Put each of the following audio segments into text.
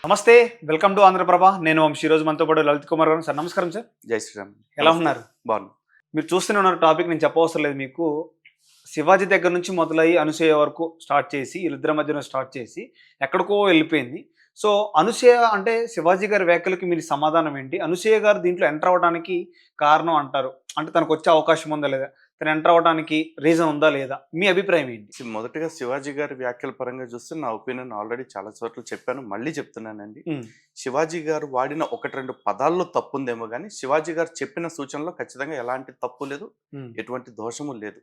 నమస్తే. Welcome to Andhra Prabha. నేను వంశీ. ఈరోజు మనతో పాటు లలిత్ కుమార్ గారు. సార్ నమస్కారం సార్. జై శ్రీరామ్. ఎలా ఉన్నారు? బాగున్నాను. మీరు చూస్తూనే ఉన్నారు, టాపిక్ నేను చెప్పవసరం లేదు మీకు. శివాజీ దగ్గర నుంచి మొదలయ్యి అనసూయ వరకు స్టార్ట్ చేసి, వీళ్ళిద్దరి మధ్యన స్టార్ట్ చేసి ఎక్కడికో వెళ్ళిపోయింది. సో అనసూయ అంటే శివాజీ గారి వ్యాఖ్యలకి మీరు సమాధానం ఏంటి? అనసూయ గారు దీంట్లో ఎంటర్ అవ్వడానికి కారణం అంటారు. అంటే తనకు వచ్చే అవకాశం ఉందా లేదా? తను ఎంటర్ అవ్వడానికి రీజన్ ఉందా లేదా? మీ అభిప్రాయం ఏంటి? మొదటగా శివాజీ గారి వ్యాఖ్యల పరంగా చూస్తే నా ఒపీనియన్ ఆల్రెడీ చాలా చోట్ల చెప్పాను, మళ్ళీ చెప్తున్నానండి. శివాజీ గారు వాడిన ఒకటి రెండు పదాల్లో తప్పు ఉందేమో కానీ శివాజీ గారు చెప్పిన సూచనలో ఖచ్చితంగా ఎలాంటి తప్పు లేదు, ఎటువంటి దోషము లేదు.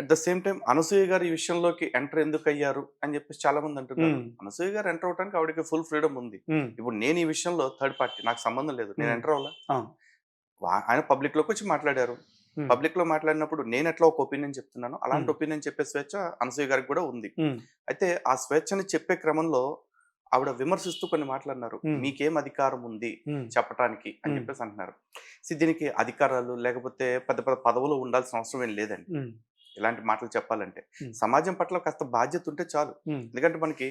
At the same time Anasuya గారు ఈ విషయంలోకి ఎంటర్ ఎందుకు అయ్యారు అని చెప్పేసి చాలా మంది అంటున్నారు. అనసూయ గారు ఎంటర్ అవడానికి ఆవిడకి ఫుల్ ఫ్రీడమ్ ఉంది. ఇప్పుడు నేను ఈ విషయంలో థర్డ్ పార్టీ, నాకు సంబంధం లేదు, నేను ఎంటర్ అవ్వాలా. ఆయన పబ్లిక్ లోకి వచ్చి మాట్లాడారు. పబ్లిక్ లో మాట్లాడినప్పుడు నేను ఎట్లా ఒక ఒపీనియన్ చెప్తున్నాను, అలాంటి ఒపీనియన్ చెప్పే స్వేచ్ఛ అనసూయ గారికి కూడా ఉంది. అయితే ఆ స్వేచ్ఛని చెప్పే క్రమంలో ఆవిడ విమర్శిస్తూ కొన్ని మాట్లాడినారు. మీకేం అధికారం ఉంది చెప్పటానికి అని చెప్పేసి అంటున్నారు. దీనికి అధికారాలు లేకపోతే పెద్ద పెద్ద పదవులు ఉండాల్సిన అవసరం ఏం లేదండి. ఇలాంటి మాటలు చెప్పాలంటే సమాజం పట్ల కాస్త బాధ్యత ఉంటే చాలు. ఎందుకంటే మనకి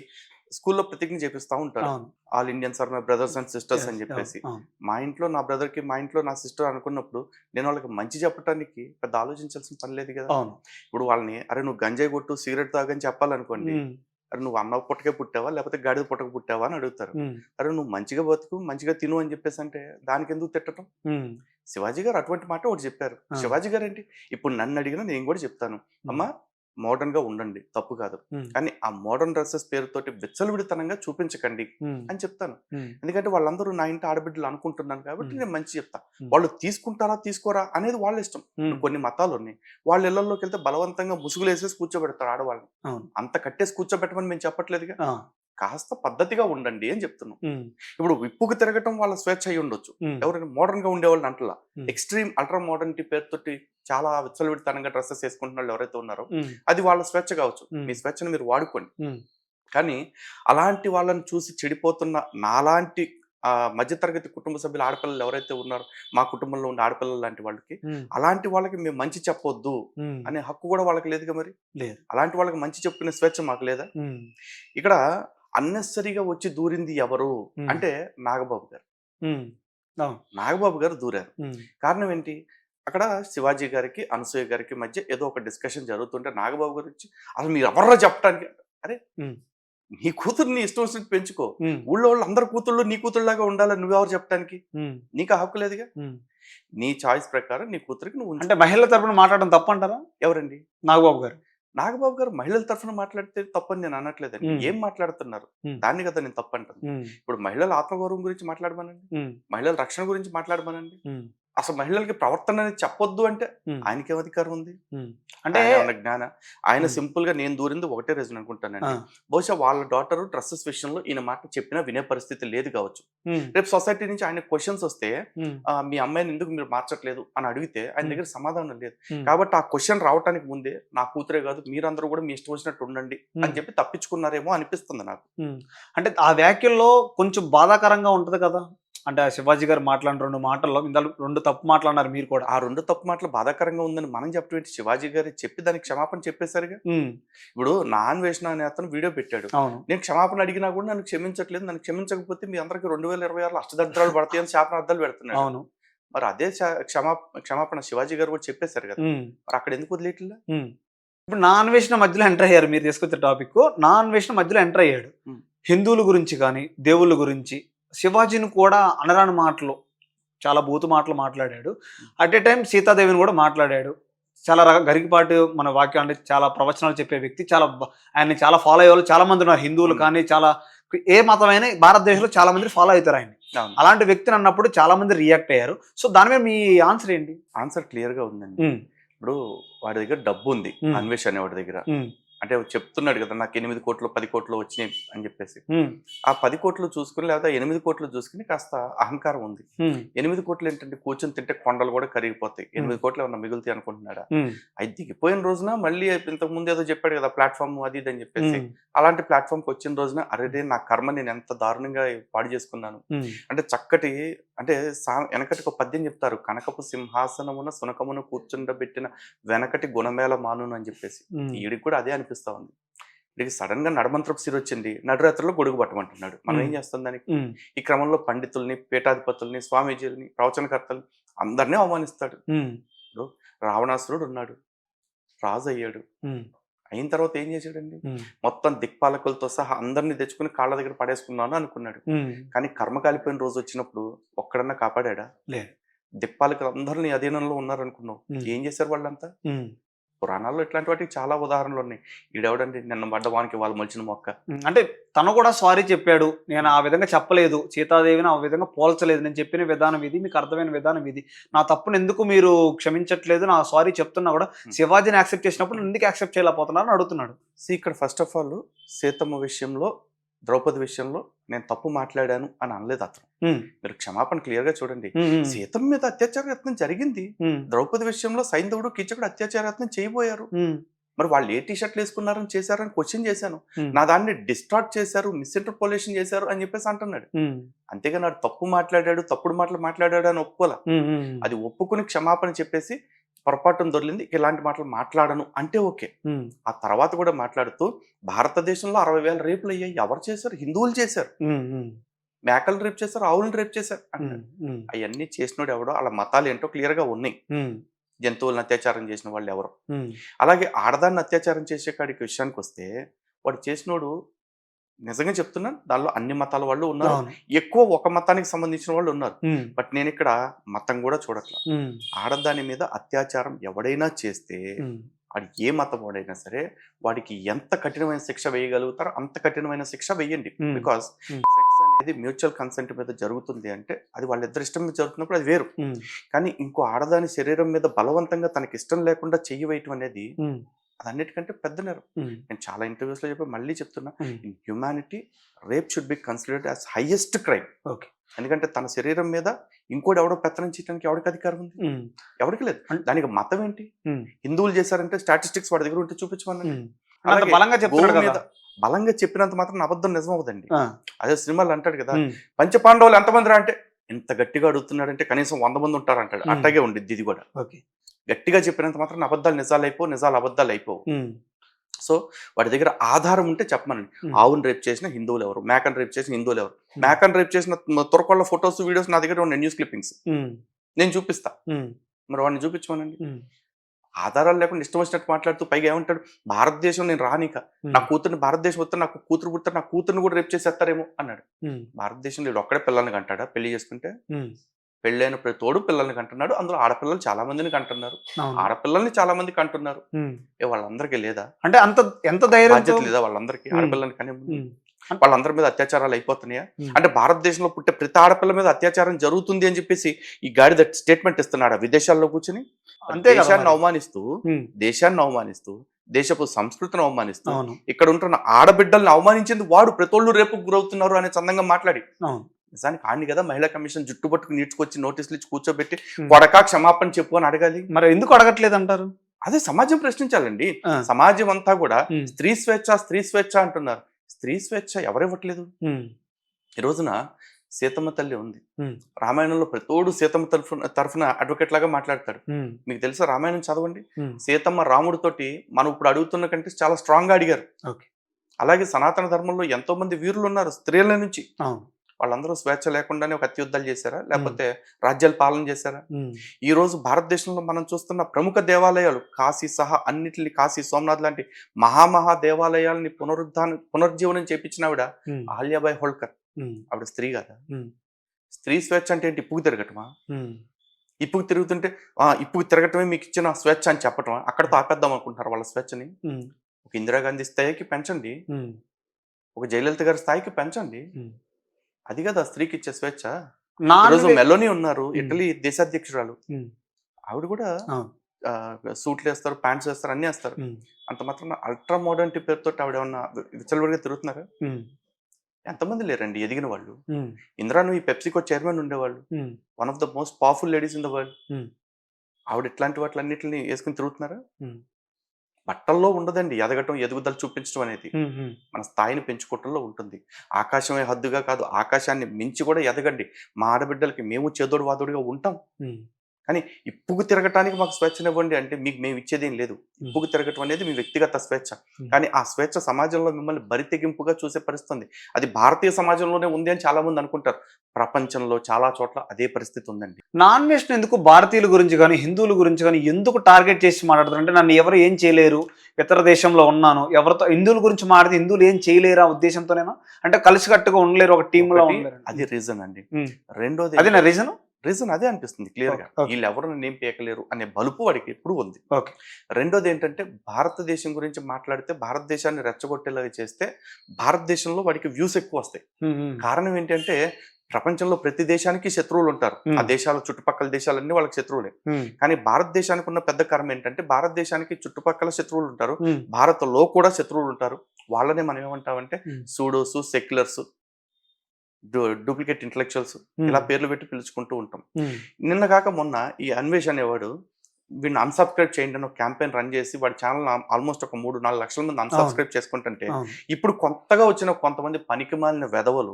స్కూల్లో ప్రతిజ్ఞ చేపిస్తూ ఉంటారు, all Indians are my brothers and sisters అని చెప్పేసి. మా ఇంట్లో నా బ్రదర్ కి, మా ఇంట్లో నా సిస్టర్ అనుకున్నప్పుడు నేను వాళ్ళకి మంచి చెప్పడానికి పెద్ద ఆలోచించాల్సిన పని లేదు కదా. ఇప్పుడు వాళ్ళని అరే నువ్వు గంజాయి కొట్టు, సిగరెట్ తాగని చెప్పాలనుకోండి, అరే నువ్వు అన్న పుట్టకే పుట్టావా లేకపోతే గాడిద పుట్టక పుట్టావా అని అడుగుతారు. అరే నువ్వు మంచిగా బతుకు, మంచిగా తిను అని చెప్పేసి అంటే దానికి ఎందుకు తిట్టడం? శివాజీ గారు అటువంటి మాట ఒకటి చెప్పారు. శివాజీ గారు ఏంటి, ఇప్పుడు నన్ను అడిగినా నేను కూడా చెప్తాను, అమ్మా మోడర్న్ గా ఉండండి, తప్పు కాదు, కానీ ఆ మోడర్న్ డ్రెస్సెస్ పేరుతోటి విచ్చలవిడితనంగా చూపించకండి అని చెప్తాను. ఎందుకంటే వాళ్ళందరూ నా ఇంటి ఆడబిడ్డలు అనుకుంటున్నాను కాబట్టి నేను మంచి చెప్తా. వాళ్ళు తీసుకుంటారా తీసుకోరా అనేది వాళ్ళ ఇష్టం. కొన్ని మతాలు ఉన్నాయి, వాళ్ళ ఇళ్లలోకి వెళ్తే బలవంతంగా ముసుగులు వేసేసి కూర్చోబెడతారు ఆడవాళ్ళని. అంత కట్టేసి కూర్చోబెట్టమని మేము చెప్పట్లేదుగా, కాస్త పద్ధతిగా ఉండండి అని చెప్తున్నాం. ఇప్పుడు విప్పుకు తిరగటం వాళ్ళ స్వేచ్ఛ అయి ఉండొచ్చు, ఎవరైనా మోడర్న్ గా ఉండేవాళ్ళని అంటలా. ఎక్స్ట్రీమ్ అల్ట్రా మోడర్నిటీ పేరుతోటి చాలా విచ్చలవిడితనంగా డ్రెస్సెస్ వేసుకుంటున్న వాళ్ళు ఎవరైతే ఉన్నారో అది వాళ్ళ స్వేచ్ఛ కావచ్చు, మీ స్వేచ్ఛను మీరు వాడుకోండి. కానీ అలాంటి వాళ్ళని చూసి చెడిపోతున్న నాలాంటి మధ్యతరగతి కుటుంబ సభ్యులు ఆడపిల్లలు ఎవరైతే ఉన్నారో, మా కుటుంబంలో ఉన్న ఆడపిల్లలు లాంటి వాళ్ళకి, అలాంటి వాళ్ళకి మేము మంచి చెప్పొద్దు అనే హక్కు కూడా వాళ్ళకి లేదుగా. మరి అలాంటి వాళ్ళకి మంచి చెప్పుకునే స్వేచ్ఛ మాకు లేదా? ఇక్కడ అన్నెసరీగా వచ్చి దూరింది ఎవరు అంటే నాగబాబు గారు. నాగబాబు గారు దూరారు. కారణం ఏంటి, అక్కడ శివాజీ గారికి అనసూయ గారికి మధ్య ఏదో ఒక డిస్కషన్ జరుగుతుంటే నాగబాబు గారు వచ్చి అసలు మీరు ఎవరో చెప్పడానికి, అరే నీ కూతుర్ని ఇష్టం వచ్చినట్టు పెంచుకో, ఊళ్ళో వాళ్ళు అందరు కూతుళ్ళు నీ కూతురులాగా ఉండాలని నువ్వెవరు చెప్పడానికి, నీకు ఆ హక్కు లేదుగా. నీ చాయిస్ ప్రకారం నీ కూతురికి నువ్వు. అంటే మహిళల తరపున మాట్లాడడం తప్పంటారా? ఎవరండి? నాగబాబు గారు. నాగబాబు గారు మహిళల తరఫున మాట్లాడితే తప్పని నేను అనట్లేదండి. ఏం మాట్లాడుతున్నారు దాన్ని కదా నేను తప్పంటాను. ఇప్పుడు మహిళల ఆత్మగౌరవం గురించి మాట్లాడమనండి, మహిళల రక్షణ గురించి మాట్లాడమనండి. అసలు మహిళలకి ప్రవర్తన అనేది చెప్పొద్దు అంటే ఆయనకేం అధికారం ఉంది? అంటే జ్ఞాన ఆయన సింపుల్ గా నేను దూరింది ఒకటే రీజన్ అనుకుంటానండి. బహుశా వాళ్ళ డాటర్ డ్రెస్సెస్ విషయంలో ఈయన మాట చెప్పినా వినే పరిస్థితి లేదు కావచ్చు. రేపు సొసైటీ నుంచి ఆయన క్వశ్చన్స్ వస్తే మీ అమ్మాయిని ఎందుకు మీరు మార్చట్లేదు అని అడిగితే ఆయన దగ్గర సమాధానం లేదు. కాబట్టి ఆ క్వశ్చన్ రావడానికి ముందే నా కూతురే కాదు మీరందరూ కూడా మీ ఇష్టం వచ్చినట్టు ఉండండి అని చెప్పి తప్పించుకున్నారేమో అనిపిస్తుంది నాకు. అంటే ఆ వ్యాఖ్యల్లో కొంచెం బాధాకరంగా ఉంటది కదా. అంటే శివాజీ గారు మాట్లాడిన 2 మాటల్లో ఇందులో 2 తప్పు మాట్లాడినారు మీరు కూడా. ఆ 2 తప్పు మాటలు బాధాకరంగా ఉందని మనం చెప్పడం, శివాజీ గారు చెప్పి దానికి క్షమాపణ చెప్పేశారుగా. ఇప్పుడు నా అన్వేషణ అనే అతను వీడియో పెట్టాడు, నేను క్షమాపణ అడిగినా కూడా నన్ను క్షమించట్లేదు, నన్ను క్షమించకపోతే మీ అందరికి 2026 అష్టదరిద్రాలు పడతాయి అని శాపనార్థాలు పెడుతున్నాడు. మరి అదే క్షమాపణ శివాజీ గారు కూడా చెప్పేశారు కదా, మరి అక్కడ ఎందుకు వదిలేట్లా? ఇప్పుడు నా అన్వేషణ మధ్యలో ఎంటర్ అయ్యారు, మీరు తీసుకొచ్చే టాపిక్. నా అన్వేషణ మధ్యలో ఎంటర్ అయ్యాడు, హిందువుల గురించి కానీ దేవుళ్ళ గురించి శివాజీని కూడా అనరాని మాటలు, చాలా బూతు మాటలు మాట్లాడాడు. అట్ ఏ టైం సీతాదేవిని కూడా మాట్లాడాడు. చాలా గరికపాటి మన వాక్యం అంటే చాలా ప్రవచనాలు చెప్పే వ్యక్తి, చాలా ఆయన్ని చాలా ఫాలో అయ్యే వాళ్ళు చాలా మంది ఉన్నారు. హిందువులు కానీ చాలా ఏ మతమైనా భారతదేశంలో చాలా మంది ఫాలో అవుతారు ఆయన్ని. అలాంటి వ్యక్తిని అన్నప్పుడు చాలా మంది రియాక్ట్ అయ్యారు. సో దాని మీద మీ ఆన్సర్ ఏంటి? ఆన్సర్ క్లియర్ గా ఉందండి. ఇప్పుడు వాడి దగ్గర డబ్బు ఉంది, అన్వేష్ అనేవాడి దగ్గర. అంటే చెప్తున్నాడు కదా నాకు 8 కోట్లు 10 కోట్లు వచ్చినాయి అని చెప్పేసి. ఆ 10 కోట్లు చూసుకుని లేదా 8 కోట్లు చూసుకుని కాస్త అహంకారం ఉంది. 8 కోట్లు ఏంటంటే కూర్చొని తింటే కొండలు కూడా కరిగిపోతాయి, 8 కోట్లు ఏమన్నా మిగులుతాయి అనుకుంటున్నాడా? అది దిగిపోయిన రోజున మళ్ళీ ఇంతకు ముందు ఏదో చెప్పాడు కదా ప్లాట్ఫామ్ అది ఇది అని చెప్పేసి, అలాంటి ప్లాట్ఫామ్ కి వచ్చిన రోజున అరే నా కర్మ నేను ఎంత దారుణంగా పాడు చేసుకున్నాను అంటే చక్కటి అంటే వెనకటి ఒక పద్యం చెప్తారు, కనకపు సింహాసనమున సునకమున కూర్చుండబెట్టిన వెనకటి గుణమేళ మాను అని చెప్పేసి. ఈడికి కూడా అదే అనిపిస్తా ఉంది. వీడికి సడన్ గా నడమంత్రపు సిరి వచ్చింది, నడిరాత్రిలో గొడుగు పట్టమంటున్నాడు. మనం ఏం చేస్తాం దానికి? ఈ క్రమంలో పండితుల్ని, పీఠాధిపతుల్ని, స్వామీజీలని, ప్రవచనకర్తల్ని అందరినీ అవమానిస్తాడు. ఇప్పుడు రావణాసురుడు ఉన్నాడు, రాజు అయ్యాడు. అయిన తర్వాత ఏం చేశాడండి? మొత్తం దిక్పాలకులతో సహా అందరినీ తెచ్చుకుని కాళ్ళ దగ్గర పడేసుకున్నాను అనుకున్నాడు. కానీ కర్మ కాలిపోయిన రోజు వచ్చినప్పుడు ఒక్కడన్నా కాపాడా? లేదు. దిక్పాలకులు అందరినీ అధీనంలో ఉన్నారనుకున్నావు. ఏం చేశారు వాళ్ళంతా? పురాణాల్లో ఇట్లాంటి వాటికి చాలా ఉదాహరణలు ఉన్నాయి. ఈడెవడండి నిన్న పడ్డవానికి వాళ్ళు మలిచిన మొక్క. అంటే తను కూడా సారీ చెప్పాడు, నేను ఆ విధంగా చెప్పలేదు, సీతాదేవిని ఆ విధంగా పోల్చలేదు, నేను చెప్పిన విధానం ఇది, మీకు అర్థమైన విధానం ఇది, నా తప్పును ఎందుకు మీరు క్షమించట్లేదు, నా సారీ చెప్తున్నా కూడా శివాజీని యాక్సెప్ట్ చేసినప్పుడు ఎందుకు యాక్సెప్ట్ చేయలేకపోతున్నారు అని అడుగుతున్నాడు. ఇక్కడ ఫస్ట్ ఆఫ్ ఆల్ సీతమ్మ విషయంలో, ద్రౌపది విషయంలో నేను తప్పు మాట్లాడాను అని అనలేదు అతను. మీరు క్షమాపణ క్లియర్ గా చూడండి. సీతమ్మ మీద అత్యాచార యత్నం జరిగింది. ద్రౌపది విషయంలో సైంధవుడు కీచకుడు అత్యాచార యత్నం చేయబోయారు. మరి వాళ్ళు ఏ టీ షర్ట్లు వేసుకున్నారని చేశారని క్వశ్చన్ చేశాను. నా దాన్ని డిస్టార్ట్ చేశారు, మిస్ఇంటర్పోలేషన్ చేశారు అని చెప్పేసి అంటున్నాడు. అంతేగా నాడు తప్పు మాట్లాడాడు, తప్పుడు మాటలు మాట్లాడాడు అని ఒప్పుకోలే. అది ఒప్పుకుని క్షమాపణ చెప్పేసి పొరపాటును దొరికింది, ఇలాంటి మాటలు మాట్లాడను అంటే ఓకే. ఆ తర్వాత కూడా మాట్లాడుతూ భారతదేశంలో 60,000 రేపులు అయ్యాయి, ఎవరు చేశారు? హిందువులు చేశారు. మేకలు రేపు చేశారు, ఆవులను రేపు చేశారు అంటారు. అవన్నీ చేసినోడు ఎవడో, వాళ్ళ మతాలు ఏంటో క్లియర్ గా ఉన్నాయి. జంతువులను అత్యాచారం చేసిన వాళ్ళు ఎవరు. అలాగే ఆడదాన్ని అత్యాచారం చేసే కాడికి విషయానికి వస్తే, వాడు చేసినోడు నిజంగా చెప్తున్నాను, దానిలో అన్ని మతాల వాళ్ళు ఉన్నారు, ఎక్కువ ఒక మతానికి సంబంధించిన వాళ్ళు ఉన్నారు. బట్ నేను ఇక్కడ మతం కూడా చూడట్లా. ఆడదాని మీద అత్యాచారం ఎవడైనా చేస్తే, వాడు ఏ మతం వాడైనా సరే, వాడికి ఎంత కఠినమైన శిక్ష వేయగలుగుతారో అంత కఠినమైన శిక్ష వేయండి. బికాస్ సెక్స్ అనేది మ్యూచువల్ కన్సెంట్ మీద జరుగుతుంది అంటే, అది వాళ్ళిద్దరి ఇష్టం మీద జరుగుతున్నప్పుడు అది వేరు. కానీ ఇంకో ఆడదాని శరీరం మీద బలవంతంగా తనకి ఇష్టం లేకుండా చెయ్యి వేయటం అనేది అదన్నిటికంటే పెద్ద నేరం. నేను చాలా ఇంటర్వ్యూస్ లో చెప్పి మళ్ళీ చెప్తున్నా, in humanity rape should be considered as highest crime. ఎందుకంటే తన శరీరం మీద ఇంకోటి ఎవడో పెత్తనం చేయడానికి ఎవరికి అధికారం ఉంది? ఎవరికి లేదు. దానికి మతం ఏంటి? హిందువులు చేశారంటే స్టాటిస్టిక్స్ వాడి దగ్గర ఉంటే చూపించమని బలంగా చెప్పినంత మాత్రం అబద్ధం నిజం అవుదండి. అదే సినిమాలు అంటాడు కదా, పంచపాండవులు ఎంతమంది రా అంటే, ఇంత గట్టిగా అడుగుతున్నాడంటే కనీసం 100 మంది ఉంటారు అంటాడు. అట్టాగే ఉండిద్ది ఇది కూడా. గట్టిగా చెప్పినంత మాత్రం అబద్ధాలు నిజాలు అయిపోవు, నిజాలు అబద్ధాలు అయిపోవు. సో వాడి దగ్గర ఆధారం ఉంటే చెప్పమనండి. ఆవును రేప్ చేసిన హిందువులు ఎవరు, మేకను రేప్ చేసిన హిందువులు ఎవరు, మేకను రేప్ చేసిన తురకొళ్ళ ఫొటోస్ వీడియోస్ నా దగ్గర ఉన్న న్యూస్ క్లిప్పింగ్స్ నేను చూపిస్తా. మరి వాడిని చూపించమనండి. ఆధారాలు లేకుండా ఇష్టం వచ్చినట్టు మాట్లాడుతూ పైగా ఏమంటాడు, భారతదేశం నేను రానిక, నా కూతుర్ని భారతదేశం వస్తే నాకు కూతురు పుడతారు, నా కూతుర్ని కూడా రేప్ చేసేస్తారేమో అన్నాడు. భారతదేశంలో వీడు ఒక్కడే పిల్లల్ని కంటాడా? పెళ్లి చేసుకుంటే పెళ్ళైన ప్రతి తోడు పిల్లల్ని కంటున్నాడు. అందులో ఆడపిల్లలు చాలా మందిని కంటున్నారు, ఆడపిల్లల్ని చాలా మంది కంటున్నారు. వాళ్ళందరికీ లేదా అంటే అంత ఎంత ధైర్యం లేదా వాళ్ళందరికీ? ఆడపిల్లల్ని కానీ వాళ్ళందరి మీద అత్యాచారాలు అయిపోతున్నాయా? అంటే భారతదేశంలో పుట్టే ప్రతి ఆడపిల్ల మీద అత్యాచారం జరుగుతుంది అని చెప్పేసి ఈ గాడిద స్టేట్మెంట్ ఇస్తున్నాడు విదేశాల్లో కూర్చుని. దేశాన్ని అవమానిస్తూ దేశపు సంస్కృతిని అవమానిస్తూ ఇక్కడ ఉంటున్న ఆడబిడ్డల్ని అవమానించింది వాడు. ప్రతోళ్ళు రేపు గురవుతున్నారు అనే చందంగా మాట్లాడి, నిజానికి ఆడిని కదా మహిళా కమిషన్ జుట్టు పట్టుకు నీడ్చుకొచ్చి నోటీసులు ఇచ్చి కూర్చోబెట్టి కొడకా క్షమాపణ చెప్పు అని అడగాలి. మరి ఎందుకు అడగట్లేదు అంటారు? అదే సమాజం ప్రశ్నించాలండి. సమాజం అంతా కూడా స్త్రీ స్వేచ్ఛ స్త్రీ స్వేచ్ఛ అంటున్నారు. స్త్రీ స్వేచ్ఛ ఎవరివ్వట్లేదు. ఈ రోజున సీతమ్మ తల్లి ఉంది, రామాయణంలో ప్రతోడు సీతమ్మ తరఫున అడ్వకేట్ లాగా మాట్లాడతాడు. మీకు తెలుసా? రామాయణం చదవండి. సీతమ్మ రాముడితోటి మనం ఇప్పుడు అడుగుతున్న కంటే చాలా స్ట్రాంగ్ గా అడిగారు. అలాగే సనాతన ధర్మంలో ఎంతో మంది వీరులు ఉన్నారు స్త్రీల నుంచి. వాళ్ళందరూ స్వేచ్ఛ లేకుండానే ఒక అత్యుద్ధాలు చేశారా, లేకపోతే రాజ్యాలు పాలన చేశారా? ఈ రోజు భారతదేశంలో మనం చూస్తున్న ప్రముఖ దేవాలయాలు కాశీ సహా అన్నిటిని, కాశీ సోమనాథ్ లాంటి మహామహా దేవాలయాలని పునరుజ్జీవనం చేపించిన ఆవిడ ఆలియాబాయ్ హోల్కర్. ఆవిడ స్త్రీ కదా. స్త్రీ స్వేచ్ఛ అంటే ఏంటి? ఇప్పుకు తిరగటమా? ఇప్పుకు తిరుగుతుంటే ఇప్పుకు తిరగటమే మీకు ఇచ్చిన స్వేచ్ఛ అని చెప్పటమా? అక్కడతో ఆపేద్దాం అనుకుంటున్నారు వాళ్ళ స్వేచ్ఛని. ఒక ఇందిరాగాంధీ స్థాయికి పెంచండి, ఒక జయలలిత గారి స్థాయికి పెంచండి. అది కదా స్త్రీకి ఇచ్చే స్వేచ్ఛ. ఈరోజు మెలోని ఉన్నారు, ఇటలీ దేశాధ్యక్షురాలు. ఆవిడ కూడా సూట్లు వేస్తారు, ప్యాంట్స్ వేస్తారు, అన్ని వేస్తారు. అంత మాత్రం అల్ట్రా మోడర్నిటీ పేరుతో ఆవిడ ఏమన్నా విచ్చలవిడిగా తిరుగుతున్నారు? ఎంతమంది లేరండి ఎదిగిన వాళ్ళు. ఇందిరా నువ్వు ఈ పెప్సికో చైర్మన్ ఉండేవాళ్ళు, one of the most powerful ladies in the world. ఆవిడ ఇట్లాంటి వాటిలన్నిటిని వేసుకుని తిరుగుతున్నారా? బట్టల్లో ఉండదండి ఎదగటం, ఎదుగుదల చూపించడం అనేది. మన స్థాయిని పెంచుకోవటంలో ఉంటుంది. ఆకాశమే హద్దుగా కాదు, ఆకాశాన్ని మించి కూడా ఎదగండి. మా ఆడబిడ్డలకి మేము చేదోడు వాదోడుగా ఉంటాం. కానీ ఇప్పుకు తిరగటానికి మాకు స్వేచ్ఛనివ్వండి అంటే మీకు మేము ఇచ్చేదేం లేదు. ఇప్పుకు తిరగటం అనేది మీ వ్యక్తిగత స్వేచ్ఛ. కానీ ఆ స్వేచ్ఛ సమాజంలో మిమ్మల్ని బరితెగింపుగా చూసే పరిస్థితి. అది భారతీయ సమాజంలోనే ఉంది అని చాలా మంది అనుకుంటారు. ప్రపంచంలో చాలా చోట్ల అదే పరిస్థితి ఉందండి. నాన్ వెస్ట్ ఎందుకు భారతీయుల గురించి కానీ హిందువుల గురించి కానీ ఎందుకు టార్గెట్ చేసి మాట్లాడతారు? అంటే నన్ను ఎవరు ఏం చేయలేరు, ఇతర దేశంలో ఉన్నాను, ఎవరితో హిందువుల గురించి మాట్లాడితే హిందువులు ఏం చేయలేరు ఆ ఉద్దేశంతోనేనా? అంటే కలిసికట్టుగా ఉండలేరు, ఒక టీమ్ లో ఉండలేరు, అది రీజన్ అండి. రెండోది అదే నా రీజన్. రీజన్ అదే అనిపిస్తుంది క్లియర్ గా. వీళ్ళు ఎవరు నేం పీకలేరు అనే బలుపు వాడికి ఎప్పుడు ఉంది. రెండోది ఏంటంటే భారతదేశం గురించి మాట్లాడితే భారతదేశాన్ని రెచ్చగొట్టేలాగా చేస్తే భారతదేశంలో వాడికి వ్యూస్ ఎక్కువ వస్తాయి. కారణం ఏంటంటే ప్రపంచంలో ప్రతి దేశానికి శత్రువులు ఉంటారు. ఆ దేశాల చుట్టుపక్కల దేశాలన్నీ వాళ్ళకి శత్రువులే. కానీ భారతదేశానికి ఉన్న పెద్ద కారణం ఏంటంటే భారతదేశానికి చుట్టుపక్కల శత్రువులు ఉంటారు, భారత్లో కూడా శత్రువులు ఉంటారు. వాళ్ళనే మనం ఏమంటామంటే సూడోస్, సెక్యులర్స్, డూప్లికేట్ ఇంటలెక్చువల్స్ ఇలా పేర్లు పెట్టి పిలుచుకుంటూ ఉంటాం. నిన్న కాక మొన్న ఈ అన్వేష్ అనేవాడు వీడిని అన్సబ్స్క్రైబ్ చేయండి అని ఒక క్యాంపెయిన్ రన్ చేసి వాడి ఛానల్ ఆల్మోస్ట్ ఒక 3-4 లక్షల మంది అన్సబ్స్క్రైబ్ చేసుకుంటుంటే ఇప్పుడు కొత్తగా వచ్చిన కొంతమంది పనికిమాలిన వెధవలు,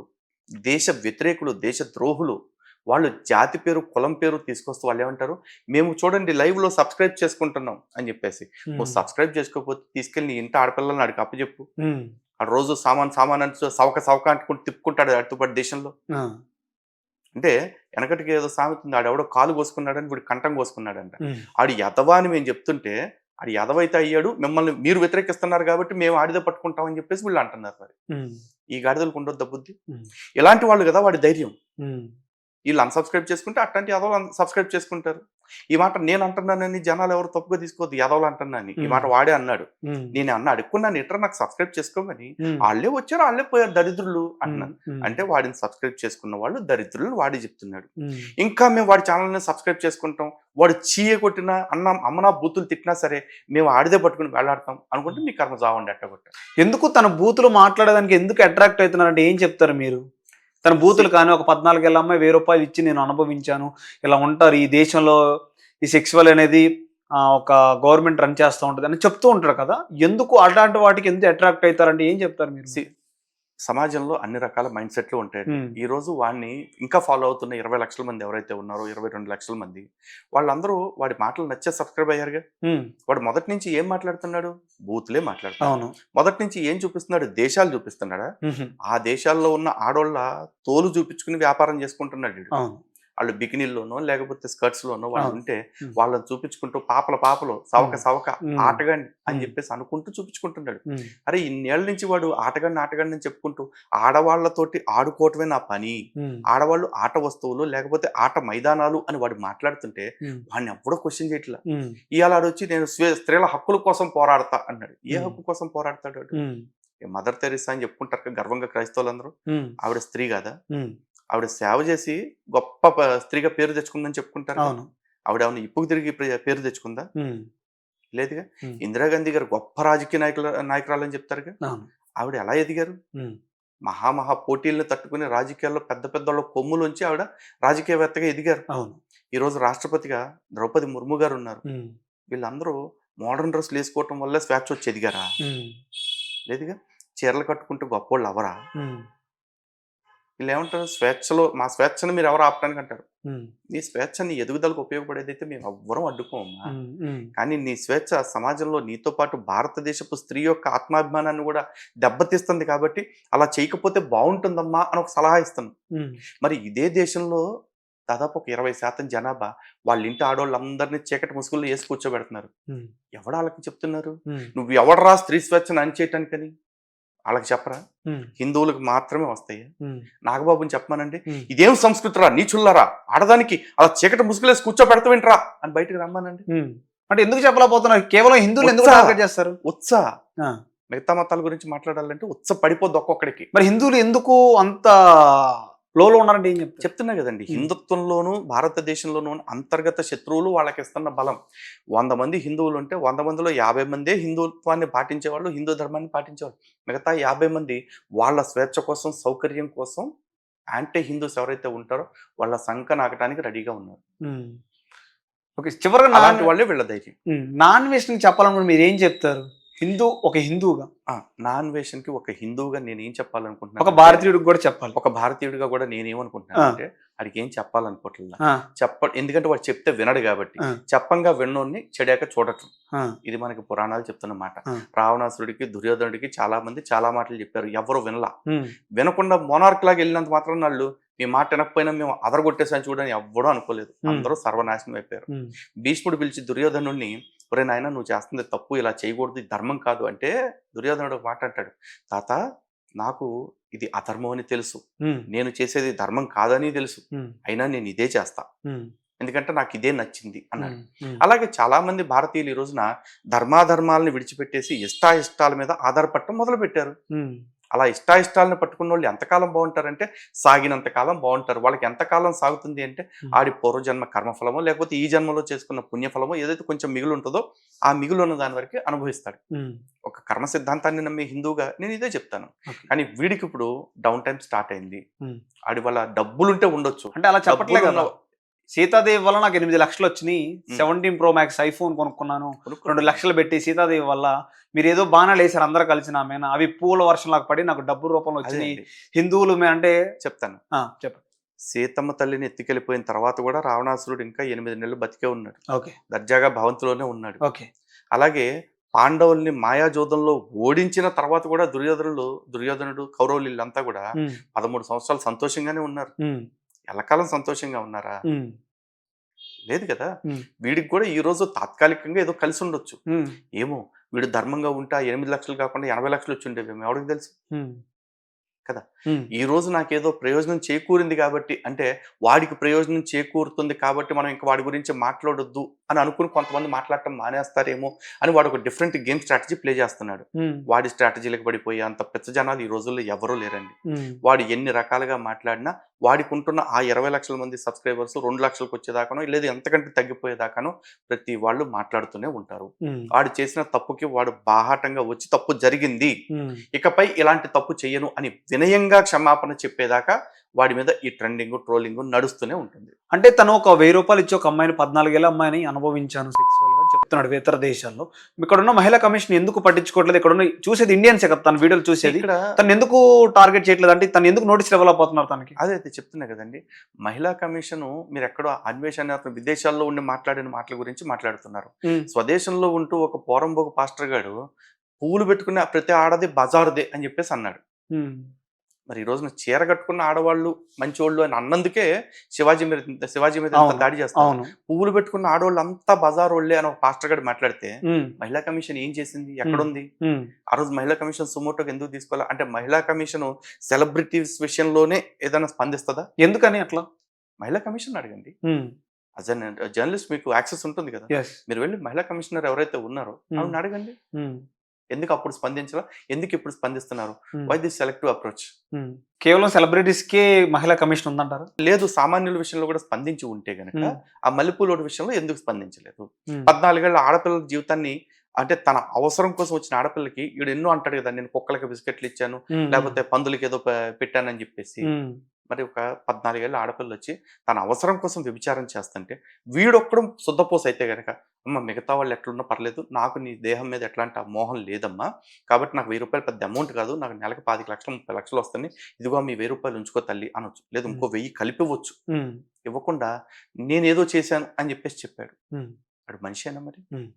దేశ వ్యతిరేకులు, దేశ ద్రోహులు, వాళ్ళు జాతి పేరు కులం పేరు తీసుకొస్తూ వాళ్ళు ఏమంటారు, మేము చూడండి లైవ్ లో సబ్స్క్రైబ్ చేసుకుంటున్నాం అని చెప్పేసి. నువ్వు సబ్స్క్రైబ్ చేసుకోకపోతే తీసుకెళ్ళి నీ ఇంటి ఆడపిల్లల్ని ఆడికి అప్పచెప్పు. ఆ రోజు సామాన్ అంటూ సవక అంటుకుంటూ తిప్పుకుంటాడు అటుపడి దేశంలో. అంటే వెనకటికి ఏదో సామెత ఉంది, ఆడెవడో కాలు కోసుకున్నాడని వీడు కంఠం కోసుకున్నాడంట. ఆడు యదవా అని మేము చెప్తుంటే ఆడు యదవైతే అయ్యాడు, మిమ్మల్ని మీరు వ్యతిరేకిస్తున్నారు కాబట్టి మేము ఆడిదే పట్టుకుంటామని చెప్పేసి వీళ్ళు అంటున్నారు. మరి ఈ గాడిదలకు ఉండొద్ద బుద్ధి. ఇలాంటి వాళ్ళు కదా వాడి ధైర్యం. వీళ్ళు అన్సబ్స్క్రైబ్ చేసుకుంటే అట్లాంటి యదవులు సబ్స్క్రైబ్ చేసుకుంటారు. ఈ మాట నేను అంటున్నానని జనాలు ఎవరు తప్పుగా తీసుకోవద్దు, యదవులు అంటున్నాను. ఈ మాట వాడే అన్నాడు. నేను అడుక్కున్నాను ఇట్లా నాకు సబ్స్క్రైబ్ చేసుకోమని, వాళ్ళే వచ్చారు వాళ్ళే పోయారు దరిద్రులు అంటున్నాను. అంటే వాడిని సబ్స్క్రైబ్ చేసుకున్న వాళ్ళు దరిద్రులు వాడి చెప్తున్నాడు. ఇంకా మేము వాడి ఛానల్ని సబ్స్క్రైబ్ చేసుకుంటాం, వాడు చీయ కొట్టినా అమ్మనా బూతులు తిట్టినా సరే మేము ఆడిదే పట్టుకుని వెళ్ళాడతాం అనుకుంటే మీ కర్మ జావండి ఎట్టగొట్టారు. ఎందుకు తన బూతులు మాట్లాడడానికి ఎందుకు అట్రాక్ట్ అవుతున్నారంటే ఏం చెప్తారు మీరు? తన బూతులు కానీ ఒక 14 ఏళ్ళ అమ్మాయి 1000 రూపాయలు ఇచ్చి నేను అనుభవించాను, ఇలా ఉంటారు ఈ దేశంలో, ఈ సెక్సువల్ అనేది ఒక గవర్నమెంట్ రన్ చేస్తూ ఉంటుంది అని చెప్తూ ఉంటారు కదా. ఎందుకు అలాంటి వాటికి ఎందుకు అట్రాక్ట్ అవుతారంటే ఏం చెప్తారు మీరు? సమాజంలో అన్ని రకాల మైండ్ సెట్లు ఉంటాయి. ఈ రోజు వాడిని ఇంకా ఫాలో అవుతున్న 20 లక్షల మంది ఎవరైతే ఉన్నారో, 22 లక్షల మంది, వాళ్ళందరూ వాడి మాటలు నచ్చే సబ్స్క్రైబ్ అయ్యారుగా. వాడు మొదటి నుంచి ఏం మాట్లాడుతున్నాడు? బూతులే మాట్లాడుతున్నాడు. మొదటి నుంచి ఏం చూపిస్తున్నాడు? దేశాలు చూపిస్తున్నాడా? ఆ దేశాల్లో ఉన్న ఆడోళ్ళ తోలు చూపించుకుని వ్యాపారం చేసుకుంటున్నాడు. వాళ్ళు బికినీల్లోనో లేకపోతే స్కర్ట్స్ లోనో వాళ్ళు ఉంటే వాళ్ళని చూపించుకుంటూ పాపలు సవక ఆటగాడిని అని చెప్పేసి అనుకుంటూ చూపించుకుంటున్నాడు. అరే ఇన్నేళ్ల నుంచి వాడు ఆటగాడిని చెప్పుకుంటూ ఆడవాళ్లతోటి ఆడుకోవటమే నా పని, ఆడవాళ్ళు ఆట వస్తువులు లేకపోతే ఆట మైదానాలు అని వాడు మాట్లాడుతుంటే వాడిని ఎప్పుడో క్వశ్చన్ చేయట్లా. ఇవాళ వచ్చి నేను స్త్రీల హక్కుల కోసం పోరాడతా అన్నాడు. ఏ హక్కు కోసం పోరాడతాడు? మదర్ తెరీసా అని చెప్పుకుంటారు గర్వంగా క్రైస్తవులందరూ. ఆవిడ స్త్రీ కదా, ఆవిడ సేవ చేసి గొప్ప స్త్రీగా పేరు తెచ్చుకుందని చెప్పుకుంటారు. ఆవిడ ఏమన్నా ఇప్పుకు తిరిగి పేరు తెచ్చుకుందా? లేదుగా. ఇందిరాగాంధీ గారు గొప్ప రాజకీయ నాయకురాలని చెప్తారుగా. ఆవిడ ఎలా ఎదిగారు? మహా పోటీలను తట్టుకుని రాజకీయాల్లో పెద్ద పెద్ద కొమ్ములోంచి ఆవిడ రాజకీయవేత్తగా ఎదిగారు. ఈరోజు రాష్ట్రపతిగా ద్రౌపది ముర్ము గారు ఉన్నారు. వీళ్ళందరూ మోడర్న్ డ్రెస్లు వేసుకోవటం వల్ల స్వేచ్ఛ వచ్చి ఎదిగారా? లేదుగా. చీరలు కట్టుకుంటూ గొప్పోళ్ళు అవరా? వీళ్ళు ఏమంటారు? స్వేచ్ఛలో మా స్వేచ్ఛను మీరు ఎవరు ఆపడానికి అంటారు. నీ స్వేచ్ఛ నీ ఎదుగుదలకు ఉపయోగపడేదైతే మేము ఎవ్వరం అడ్డుకోమా. కానీ నీ స్వేచ్ఛ సమాజంలో నీతో పాటు భారతదేశపు స్త్రీ యొక్క ఆత్మాభిమానాన్ని కూడా దెబ్బతీస్తుంది. కాబట్టి అలా చేయకపోతే బాగుంటుందమ్మా అని ఒక సలహా ఇస్తాను. మరి ఇదే దేశంలో దాదాపు ఒక 20% జనాభా వాళ్ళ ఇంటి ఆడవాళ్ళందరినీ చీకటి ముసుగుల్లో వేసి కూర్చోబెడుతున్నారు. ఎవడు వాళ్ళకి చెప్తున్నారు? నువ్వు ఎవడరా స్త్రీ స్వేచ్ఛను అణిచేయటానికని? వాళ్ళకి చెప్పరా? హిందువులకు మాత్రమే వస్తాయి. నాగబాబుని చెప్పమానండి, ఇదేం సంస్కృతిరా నీచుల్లారా, ఆడదానికి అలా చీకటి ముసుగులేసి కూర్చోబెడతావేంట్రా అని బయటకు రమ్మానండి. అంటే ఎందుకు చెప్పలేకపోతున్నారు? కేవలం హిందువులు ఎందుకు టార్గెట్ చేస్తారు? మిగతా మతాల గురించి మాట్లాడాలంటే పడిపోద్ది ఒక్కొక్కడికి. మరి హిందువులు ఎందుకు అంత ఫ్లోలో ఉన్నారంటే ఏం చెప్తున్నా కదండి. హిందుత్వంలోను భారతదేశంలోనూ అంతర్గత శత్రువులు వాళ్ళకి ఇస్తున్న బలం. 100 మంది హిందువులు ఉంటే 100 మందిలో 50 మందే హిందుత్వాన్ని పాటించేవాళ్ళు, హిందూ ధర్మాన్ని పాటించేవాళ్ళు. మిగతా 50 మంది వాళ్ళ స్వేచ్ఛ కోసం, సౌకర్యం కోసం యాంటీ హిందూస్ ఎవరైతే ఉంటారో వాళ్ళ సంఖ నాకటానికి రెడీగా ఉన్నారు. చివరిగా అలాంటి వాళ్ళే వీళ్ళ ధైర్యం. నాన్ వెస్ట్ చెప్పాలనుకుంటే మీరు ఏం చెప్తారు? హిందూగా నాన్ వేషన్కి ఒక హిందువుగా నేను ఏం చెప్పాలనుకుంటున్నాను, ఒక భారతీయుడికి కూడా చెప్పాలి. ఒక భారతీయుడిగా కూడా నేనేమనుకుంటున్నాను అంటే వాడికి ఏం చెప్పాలనుకోవట్లేదు. ఆ, ఎందుకంటే వాడు చెప్తే వినడు కాబట్టి. ఆ, చెప్పంగా విన్నోన్ని చెడాక చూడటం. ఆ, ఇది మనకి పురాణాలు చెప్తున్న మాట. ఆ. రావణాసురుడికి, దుర్యోధనుడికి చాలా మంది చాలా మాటలు చెప్పారు. ఎవరు వినలా. ఉమ్, వినకుండా మోనార్క్ లాగా వెళ్ళినంత మాత్రం వాళ్ళు మీ మాట వినకపోయినా మేము అదరగొట్టేసాని చూడని ఎవ్వడూ అనుకోలేదు. అందరూ సర్వనాశనం అయిపోయారు. ఉమ్, భీష్ముడు పిలిచి దుర్యోధనుడిని, ఒరే నాయన నువ్వు చేస్తుంది తప్పు, ఇలా చేయకూడదు, ఇది ధర్మం కాదు అంటే దుర్యోధనుడు ఒక మాట అంటాడు, తాత నాకు ఇది అధర్మం అని తెలుసు, ఉమ్, నేను చేసేది ధర్మం కాదని తెలుసు, ఉమ్, అయినా నేను ఇదే చేస్తా, ఉమ్, ఎందుకంటే నాకు ఇదే నచ్చింది అన్నాడు. ఉమ్, అలాగే చాలా మంది భారతీయులు ఈ రోజున ధర్మాధర్మాలను విడిచిపెట్టేసి ఇష్టాయిష్టాల మీద ఆధారపడటం మొదలు పెట్టారు. ఉమ్, అలా ఇష్టాయిష్టాలను పట్టుకున్న వాళ్ళు ఎంతకాలం బాగుంటారంటే సాగినంత కాలం బాగుంటారు. వాళ్ళకి ఎంతకాలం సాగుతుంది అంటే ఆడి పూర్వజన్మ కర్మఫలమో లేకపోతే ఈ జన్మలో చేసుకున్న పుణ్యఫలమో ఏదైతే కొంచెం మిగులు ఉంటుందో ఆ మిగులు ఉన్న దాని వరకు అనుభవిస్తాడు. ఉమ్. ఒక కర్మ సిద్ధాంతాన్ని నమ్మే హిందువుగా నేను ఇదే చెప్తాను. Okay. కానీ వీడికి ఇప్పుడు డౌన్ టైం స్టార్ట్ అయింది. ఉమ్. ఆడి వల్ల డబ్బులుంటే ఉండొచ్చు. అంటే అలా చెప్పట్లే కదా. డబ్బులున్న- సీతాదేవి వల్ల నాకు 8 లక్షలు వచ్చినాయి, ఉమ్. 17 Pro Max ఐఫోన్ కొనుక్కున్నాను, కొనుక్కో. 2 లక్షలు పెట్టి సీతాదేవి వల్ల మీరు ఏదో బాణాలు వేసారు అందరూ కలిసి నా మీద, అవి పూల వర్షంలాగా పడి నాకు డబ్బు రూపంలో అదే వచ్చినాయి. అండి. హిందువులు అంటే చెప్తాను. చెప్పండి. సీతమ్మ తల్లిని ఎత్తుకెళ్ళిపోయిన తర్వాత కూడా రావణాసురుడు ఇంకా 8 నెలలు బతికే ఉన్నాడు. ఓకే, దర్జాగా భవంతిలోనే ఉన్నాడు. ఓకే. అలాగే పాండవుల్ని మాయాజోదంలో ఓడించిన తర్వాత కూడా దుర్యోధనుడు కౌరవులు వీళ్ళంతా కూడా ఉమ్, 13 సంవత్సరాలు సంతోషంగానే ఉన్నారు. ఉమ్, ఎల్లకాలం సంతోషంగా ఉన్నారా? ఉమ్, లేదు కదా. ఉమ్, వీడికి కూడా ఈ రోజు తాత్కాలికంగా ఏదో కలిసి ఉండొచ్చు. ఉమ్, ఏమో వీడు ధర్మంగా ఉంటే ఆ 8 లక్షలు కాకుండా 80 లక్షలు వచ్చి ఉండేవేమో ఎవరికి తెలుసు ఉమ్, కదా. ఉమ్, ఈ రోజు నాకేదో ప్రయోజనం చేకూరింది కాబట్టి, అంటే వాడికి ప్రయోజనం చేకూరుతుంది కాబట్టి మనం ఇంకా వాడి గురించి మాట్లాడొద్దు అని అనుకుని కొంతమంది మాట్లాడటం మానేస్తారేమో అని వాడు ఒక డిఫరెంట్ గేమ్ స్ట్రాటజీ ప్లే చేస్తున్నాడు. ఉమ్, వాడి స్ట్రాటజీలకు పడిపోయి అంత పెద్ద జనాలు ఈ రోజుల్లో ఎవరూ లేరండి. ఉమ్, వాడు ఎన్ని రకాలుగా మాట్లాడినా వాడికి ఉంటున్న ఆ 20 లక్షల మంది సబ్స్క్రైబర్స్ 2 లక్షలకు వచ్చేదాకానో లేదా ఎంతకంటే తగ్గిపోయేదాకానో ప్రతి వాళ్ళు మాట్లాడుతూనే ఉంటారు. ఉమ్, వాడు చేసిన తప్పుకి వాడు బాహాటంగా వచ్చి తప్పు జరిగింది, ఉమ్. ఇకపై ఇలాంటి తప్పు చెయ్యను అని వినయంగా క్షమాపణ చెప్పేదాకా వాడి మీద ఈ ట్రెండింగ్ ట్రోలింగ్ నడుస్తూనే ఉంటుంది. అంటే తను ఒక 1000 రూపాయలు ఇచ్చి ఒక అమ్మాయిని 14 ఏళ్ళ అమ్మాయిని అనుభవించాను సెక్సువల్ గా చెప్తున్నాడు ఇతర దేశాల్లో. ఇక్కడ ఉన్న మహిళా కమిషన్ ఎందుకు పట్టించుకోవట్లేదు? ఇక్కడ ఉన్న చూసేది ఇండియన్సే కదా, తన వీడియోలు చూసేది. ఇక్కడ తను ఎందుకు టార్గెట్ చేయట్లేదు? అంటే తను ఎందుకు నోటీస్ డెవలప్ అవుతున్నారు తనకి? అదైతే చెప్తున్నా కదండి, మహిళా కమిషన్ మీరు ఎక్కడో అన్వేషణ అతను విదేశాల్లో ఉండి మాట్లాడిన మాటల గురించి మాట్లాడుతున్నారు. ఉమ్, స్వదేశంలో ఉంటూ ఒక పోరంబోకు పాస్టర్ గారు పువ్వులు పెట్టుకున్న ప్రతి ఆడది బజారుదే అని చెప్పేసి అన్నాడు. ఉమ్, మరి ఈ రోజున చీర కట్టుకున్న ఆడవాళ్ళు మంచోళ్ళు అని అన్నందుకే శివాజీ మీద ఇంత అవును, దాడి చేస్తారు. అవును. పువ్వులు పెట్టుకున్న ఆడవాళ్ళు అంతా బజార్ వాళ్ళే అని ఒక పాస్టర్ గారు మాట్లాడితే ఉమ్, మహిళా కమిషన్ ఏం చేసింది? ఎక్కడుంది? ఉమ్, ఆ రోజు మహిళా కమిషన్ సుమోటోకి ఎందుకు తీసుకోవాలి? అంటే మహిళా కమిషన్ సెలబ్రిటీస్ విషయంలోనే ఏదైనా స్పందిస్తుందా? ఎందుకని అట్లా? మహిళా కమిషన్ అడగండి. ఉమ్, అజ్ అన్ జర్నలిస్ట్ మీకు యాక్సెస్ ఉంటుంది కదా, yes. మీరు వెళ్ళి మహిళా కమిషనర్ ఎవరైతే ఉన్నారో ఆవిడని అడగండి. ఉమ్, ఎందుకు అప్పుడు స్పందించాలా, ఎందుకు ఇప్పుడు స్పందిస్తున్నారు? ఉమ్, వై దిస్ సెలెక్టివ్ అప్రోచ్? ఉమ్. కేవలం సెలబ్రిటీస్ కే మహిళా కమిషన్ ఉందంటారు? లేదు, సామాన్యుల విషయంలో కూడా స్పందించి ఉంటే గనక ఆ మల్లెపూలోటి విషయంలో ఎందుకు స్పందించలేదు? ఉమ్, 14 ఏళ్ల ఆడపిల్లల జీవితాన్ని, అంటే తన అవసరం కోసం వచ్చిన ఆడపిల్లకి ఈడు ఎన్నో అంటాడు కదా, నేను కుక్కలకి బిస్కెట్లు ఇచ్చాను ఉమ్, లేకపోతే పందులకి ఏదో పెట్టానని చెప్పేసి. ఉమ్, మరి ఒక 14 ఏళ్ల ఆడపిల్ల వచ్చి తన అవసరం కోసం వ్యభిచారం చేస్తుంటే వీడొక్కడం శుద్ధపోస అయితే గనక, అమ్మ మిగతా వాళ్ళు ఎట్లున్నా పర్లేదు, నాకు నీ దేహం మీద ఎట్లాంటి మోహం లేదమ్మా, కాబట్టి నాకు 1000 రూపాయలు పెద్ద అమౌంట్ కాదు, నాకు నెలకు 25 లక్షలు 30 లక్షలు వస్తాయి, ఇదిగో మీ 1000 రూపాయలు ఉంచుకో తల్లి అనొచ్చు, లేదు ఇంకో 1000 కలిపివ్వచ్చు. ఉమ్, ఇవ్వకుండా నేనేదో చేశాను అని చెప్పేసి చెప్పాడు. ఉమ్, వాడు మనిషేనా మరి? ఉమ్,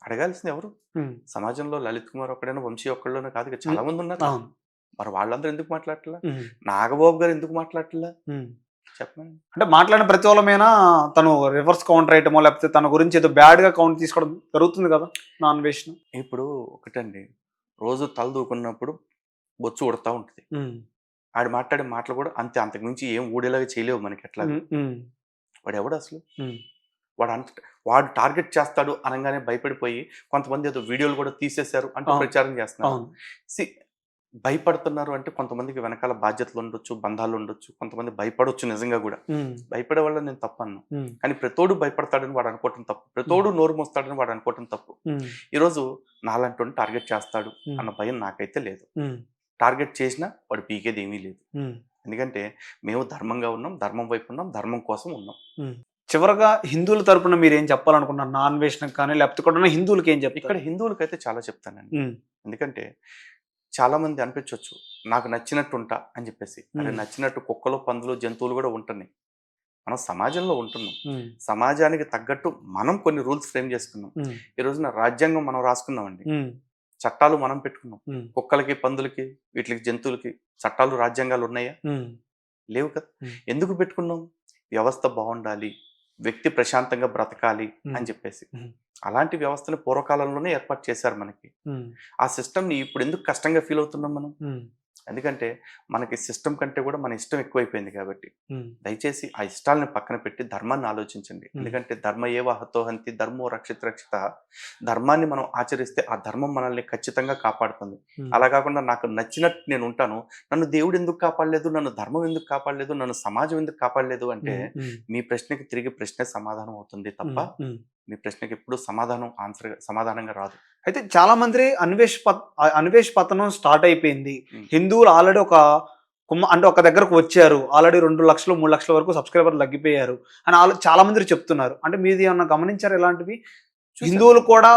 అడగాల్సింది ఎవరు? ఉమ్. సమాజంలో లలిత్ కుమార్ ఒక్కడైనా, వంశీ ఒక్కళ్ళలోనే కాదు కదా, చాలా మంది ఉన్నారు. అవును. మరి వాళ్ళందరూ ఎందుకు మాట్లాడట్లా? ఉమ్, నాగబాబు గారు ఎందుకు మాట్లాడట్లా? ఉమ్. చెప్పండి. అంటే మాట్లాడిన ప్రతి వాళ్ళ మీద తను రివర్స్ కౌంటర్ ఐటమో లేకపోతే తన గురించి ఏదో బ్యాడ్ గా కౌంట్ తీసుకోవడం జరుగుతుంది కదా నాన్ వేషన్. ఇప్పుడు ఒకటండి, రోజు తల దూకున్నప్పుడు బొచ్చు ఉడతా ఉంటుంది. ఆడు మాట్లాడే మాటలు కూడా అంతే, అంతకు మించి ఏం ఊడేలాగా చేయలేవు మనకి. ఎట్లా వాడు ఎవడు అసలు? వాడు టార్గెట్ చేస్తాడు అనగానే భయపడిపోయి కొంతమంది ఏదో వీడియోలు కూడా తీసేశారు అంటే అవును. ప్రచారం చేస్తున్నారు. అవును. భయపడుతున్నారు అంటే కొంతమందికి వెనకాల బాధ్యతలు ఉండొచ్చు, బంధాలు ఉండొచ్చు, కొంతమంది భయపడొచ్చు నిజంగా కూడా. భయపడే వల్ల నేను తప్పను, కానీ ప్రతోడు భయపడతాడని వాడు అనుకోవటం తప్పు, ప్రతోడు నోరు మోస్తాడని వాడు అనుకోవటం తప్పు. ఈరోజు నాలంటూ టార్గెట్ చేస్తాడు అన్న భయం నాకైతే లేదు. టార్గెట్ చేసినా వాడు పీకేది ఏమీ లేదు. ఎందుకంటే మేము ధర్మంగా ఉన్నాం, ధర్మం వైపు ఉన్నాం, ధర్మం కోసం ఉన్నాం. చివరగా హిందువుల తరపున మీరు ఏం చెప్పాలనుకున్నారు? నాన్ వేషన్ కానీ లేకపోతే ఇక్కడ ఉన్న హిందువులకి ఏం చెప్తారు? ఇక్కడ హిందువులకైతే చాలా చెప్తానండి. ఎందుకంటే చాలా మంది అనిపించవచ్చు నాకు నచ్చినట్టు ఉంటా అని చెప్పేసి. అరే ఉమ్, నచ్చినట్టు కుక్కలు, పందులు, జంతువులు కూడా ఉంటున్నాయి. మనం సమాజంలో ఉంటున్నాం. ఉమ్, సమాజానికి తగ్గట్టు మనం కొన్ని రూల్స్ ఫ్రేమ్ చేసుకున్నాం. ఉమ్, ఈ రోజున రాజ్యాంగం మనం రాసుకున్నామండి. ఉమ్, చట్టాలు మనం పెట్టుకున్నాం. ఉమ్, కుక్కలకి, పందులకి, వీటికి, జంతువులకి చట్టాలు, రాజ్యాంగాలు ఉన్నాయా? ఉమ్, లేవు కదా. ఉమ్, ఎందుకు పెట్టుకున్నాం? వ్యవస్థ బాగుండాలి, వ్యక్తి ప్రశాంతంగా బ్రతకాలి అని చెప్పేసి. ఉమ్, అలాంటి వ్యవస్థని పూర్వకాలంలోనే ఏర్పాటు చేశారు మనకి. ఉమ్, ఆ సిస్టమ్ని ఇప్పుడు ఎందుకు కష్టంగా ఫీల్ అవుతున్నాం మనం? ఉమ్, ఎందుకంటే మనకి సిస్టమ్ కంటే కూడా మన ఇష్టం ఎక్కువైపోయింది కాబట్టి. ఉమ్, దయచేసి ఆ ఇష్టాలని పక్కన పెట్టి ధర్మాన్ని ఆలోచించండి. Hmm. ఎందుకంటే ధర్మ ఏవ హతోహంతి ధర్మో రక్షిత రక్షిత. ధర్మాన్ని మనం ఆచరిస్తే ఆ ధర్మం మనల్ని ఖచ్చితంగా కాపాడుతుంది. ఉమ్, అలా కాకుండా నాకు నచ్చినట్టు నేను ఉంటాను, నన్ను దేవుడు ఎందుకు కాపాడలేదు, నన్ను ధర్మం ఎందుకు కాపాడలేదు, నన్ను సమాజం ఎందుకు కాపాడలేదు అంటే ఉమ్, మీ ప్రశ్నకి తిరిగి ప్రశ్నే సమాధానం అవుతుంది తప్ప ఉమ్, ఉమ్. మీ ప్రశ్నకి ఎప్పుడు సమాధానంగా రాదు. అయితే చాలా మంది అన్వేష్ పతనం స్టార్ట్ అయిపోయింది. ఉమ్. హిందువులు ఆల్రెడీ అంటే ఒక దగ్గరకు వచ్చారు, ఆల్రెడీ 2 లక్షలు 3 లక్షల వరకు సబ్స్క్రైబర్లు తగ్గిపోయారు అని చాలా మంది చెప్తున్నారు. అంటే మీది ఏమన్నా గమనించారు ఇలాంటివి? చూశాను. హిందువులు కూడా